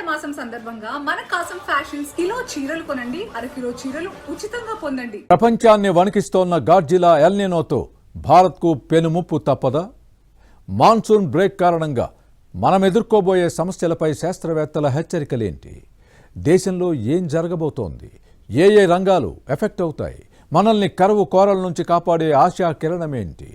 మాసం సందర్భంగా మన కాసం ఫ్యాషన్స్ కిలో చీరలు కొనండి, అరకిలో చీరలు ఉచితంగా పొందండి. ప్రపంచాన్ని వణికిస్తోన్న గాడ్జిలా ఎల్ నినోతో భారత్కు పెనుముప్పు తప్పదా? మాన్సూన్ బ్రేక్ కారణంగా మనం ఎదుర్కోబోయే సమస్యలపై శాస్త్రవేత్తల హెచ్చరికలేంటి? దేశంలో ఏం జరగబోతోంది? ఏ రంగాలు ఎఫెక్ట్ అవుతాయి? మనల్ని కరువు కోరల నుంచి కాపాడే ఆశా కిరణమేంటి?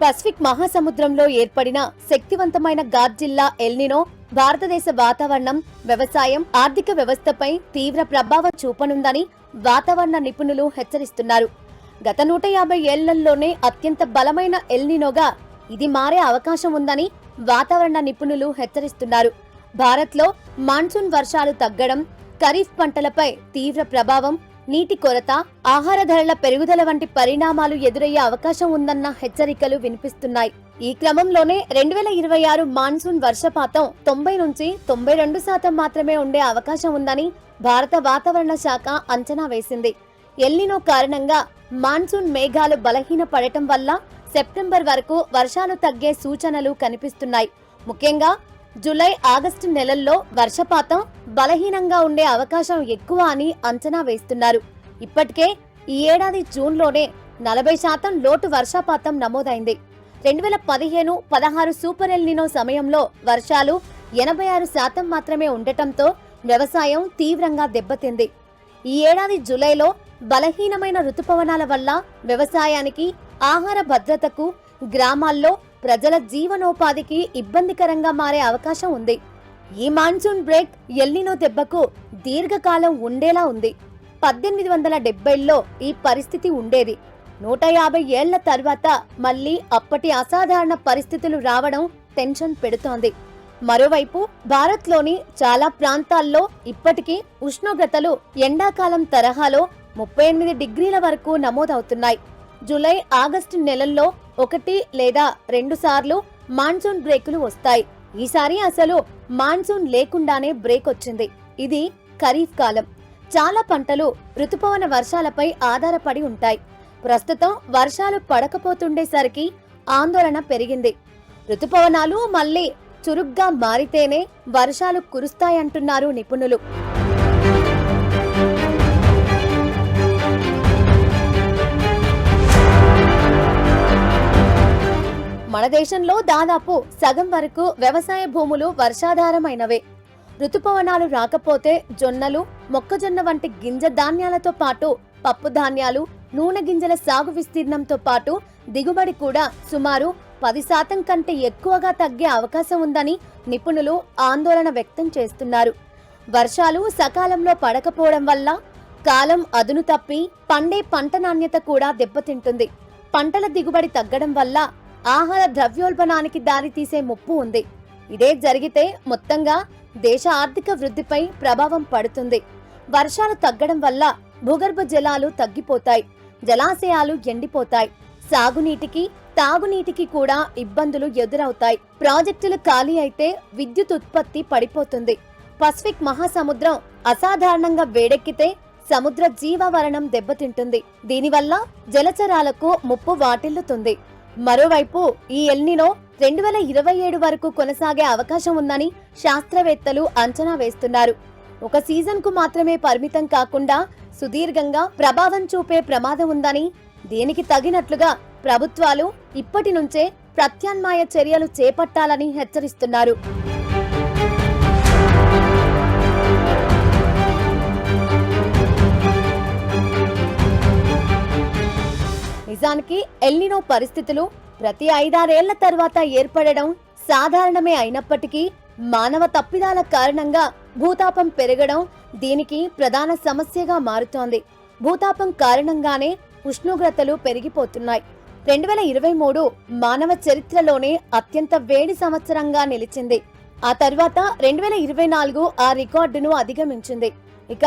పసిఫిక్ మహాసముద్రంలో ఏర్పడిన శక్తివంతమైన గాడ్జిల్లా ఎల్ నినో భారతదేశ వాతావరణం, వ్యవసాయం, ఆర్థిక వ్యవస్థపై తీవ్ర ప్రభావం చూపనుందని వాతావరణ నిపుణులు హెచ్చరిస్తున్నారు. గత 150 ఏళ్లలోనే అత్యంత బలమైన ఎల్ నినోగా ఇది మారే అవకాశం ఉందని వాతావరణ నిపుణులు హెచ్చరిస్తున్నారు. భారత్లో మాన్సూన్ వర్షాలు తగ్గడం, ఖరీఫ్ పంటలపై తీవ్ర ప్రభావం, నీటి కొరత, ఆహార ధరల పెరుగుదల వంటి పరిణామాలు ఎదురయ్యే అవకాశం ఉందన్న హెచ్చరికలు వినిపిస్తున్నాయి. ఈ క్రమంలోనే 2026 మాన్సూన్ వర్షపాతం 90 నుంచి 92% మాత్రమే ఉండే అవకాశం ఉందని భారత వాతావరణ శాఖ అంచనా వేసింది. ఎల్ నినో కారణంగా మాన్సూన్ మేఘాలు బలహీనపడటం వల్ల సెప్టెంబర్ వరకు వర్షాలు తగ్గే సూచనలు కనిపిస్తున్నాయి. ముఖ్యంగా జూలై, ఆగస్టు నెలల్లో వర్షపాతం బలహీనంగా ఉండే అవకాశం ఎక్కువ అని అంచనా వేస్తున్నారు. ఇప్పటికే ఈ ఏడాది జూన్లోనే 40% లోటు వర్షపాతం నమోదైంది. 2015-16 సూపర్ ఎల్ నినో సమయంలో వర్షాలు 86% మాత్రమే ఉండటంతో వ్యవసాయం తీవ్రంగా దెబ్బతింది. ఈ ఏడాది జూలైలో బలహీనమైన రుతుపవనాల వల్ల వ్యవసాయానికి, ఆహార భద్రతకు, గ్రామాల్లో ప్రజల జీవనోపాధికి ఇబ్బందికరంగా మారే అవకాశం ఉంది. ఈ మాన్సూన్ బ్రేక్ ఎల్ నినో దెబ్బకు దీర్ఘకాలం ఉండేలా ఉంది. 1870లో ఈ పరిస్థితి ఉండేది. 150 ఏళ్ల తర్వాత మళ్లీ అప్పటి అసాధారణ పరిస్థితులు రావడం టెన్షన్ పెడుతోంది. మరోవైపు భారత్లోని చాలా ప్రాంతాల్లో ఇప్పటికీ ఉష్ణోగ్రతలు ఎండాకాలం తరహాలో 38 డిగ్రీల వరకు నమోదవుతున్నాయి. జూలై, ఆగస్టు నెలల్లో 1 లేదా 2 సార్లు మాన్సూన్ బ్రేకులు వస్తాయి. ఈసారి అసలు మాన్సూన్ లేకుండానే బ్రేక్ వచ్చింది. ఇది ఖరీఫ్ కాలం. చాలా పంటలు ఋతుపవన వర్షాలపై ఆధారపడి ఉంటాయి. ప్రస్తుతం వర్షాలు పడకపోతుండేసరికి ఆందోళన పెరిగింది. ఋతుపవనాలు మళ్లీ చురుగ్గా మారితేనే వర్షాలు కురుస్తాయంటున్నారు నిపుణులు. మన దేశంలో దాదాపు సగం వరకు వ్యవసాయ భూములు వర్షాధారమైనవే. ఋతుపవనాలు రాకపోతే జొన్నలు, మొక్కజొన్న వంటి గింజ ధాన్యాలతో పాటు పప్పు ధాన్యాలు, నూనె గింజల సాగు విస్తీర్ణంతో పాటు దిగుబడి కూడా సుమారు 10% కంటే ఎక్కువగా తగ్గే అవకాశం ఉందని నిపుణులు ఆందోళన వ్యక్తం చేస్తున్నారు. వర్షాలు సకాలంలో పడకపోవడం వల్ల కాలం అదును తప్పి పండే పంట నాణ్యత కూడా దెబ్బతింటుంది. పంటల దిగుబడి తగ్గడం వల్ల ఆహార ద్రవ్యోల్బణానికి దారితీసే ముప్పు ఉంది. ఇదే జరిగితే మొత్తంగా దేశ ఆర్థిక వృద్ధిపై ప్రభావం పడుతుంది. వర్షాలు తగ్గడం వల్ల భూగర్భ జలాలు తగ్గిపోతాయి, జలాశయాలు ఎండిపోతాయి, సాగునీటికి, తాగునీటికి కూడా ఇబ్బందులు ఎదురవుతాయి. ప్రాజెక్టులు ఖాళీ అయితే విద్యుత్ ఉత్పత్తి పడిపోతుంది. పసిఫిక్ మహాసముద్రం అసాధారణంగా వేడెక్కితే సముద్ర జీవావరణం దెబ్బతింటుంది. దీనివల్ల జలచరాలకు ముప్పు వాటిల్లుతుంది. మరోవైపు ఈ ఎల్ నినో 2027 వరకు కొనసాగే అవకాశం ఉందని శాస్త్రవేత్తలు అంచనా వేస్తున్నారు. ఒక సీజన్ కు మాత్రమే పరిమితం కాకుండా సుదీర్ఘంగా ప్రభావం చూపే ప్రమాదం ఉందని, దీనికి తగినట్లుగా ప్రభుత్వాలు ఇప్పటి నుంచే ప్రత్యామ్నాయ చర్యలు చేపట్టాలని హెచ్చరిస్తున్నారు. నిజానికి ఎల్ నినో పరిస్థితులు ప్రతి 5-6 ఏళ్ల తర్వాత ఏర్పడడం సాధారణమే అయినప్పటికీ మానవ తప్పిదాల కారణంగా భూతాపం పెరగడం దీనికి ప్రధాన సమస్యగా మారుతోంది. భూతాపం కారణంగానే ఉష్ణోగ్రతలు పెరిగిపోతున్నాయి. 2023 మానవ చరిత్రలోనే అత్యంత వేడి సంవత్సరంగా నిలిచింది. ఆ తర్వాత 2024 ఆ రికార్డును అధిగమించింది. ఇక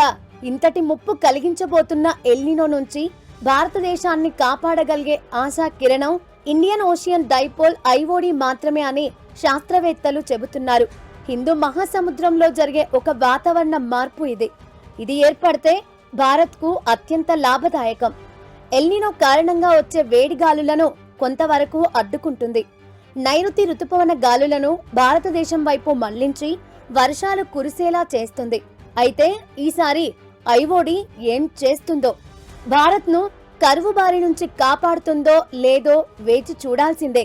ఇంతటి ముప్పు కలిగించబోతున్న ఎల్ నినో నుంచి భారతదేశాన్ని కాపాడగలిగే ఆశా కిరణం ఇండియన్ ఓషియన్ డైపోల్ IOD మాత్రమే అని శాస్త్రవేత్తలు చెబుతున్నారు. హిందూ మహాసముద్రంలో జరిగే ఒక వాతావరణ మార్పు ఇది. ఇది ఏర్పడితే భారత్కు అత్యంత లాభదాయకం. ఎల్నినో కారణంగా వచ్చే వేడి గాలులను కొంతవరకు అడ్డుకుంటుంది. నైరుతి రుతుపవన గాలులను భారతదేశం వైపు మళ్లించి వర్షాలు కురిసేలా చేస్తుంది. అయితే ఈసారి ఐఓడి ఏం చేస్తుందో, భారత్ను కరువు బారి నుంచి కాపాడుతుందో లేదో వేచి చూడాల్సిందే.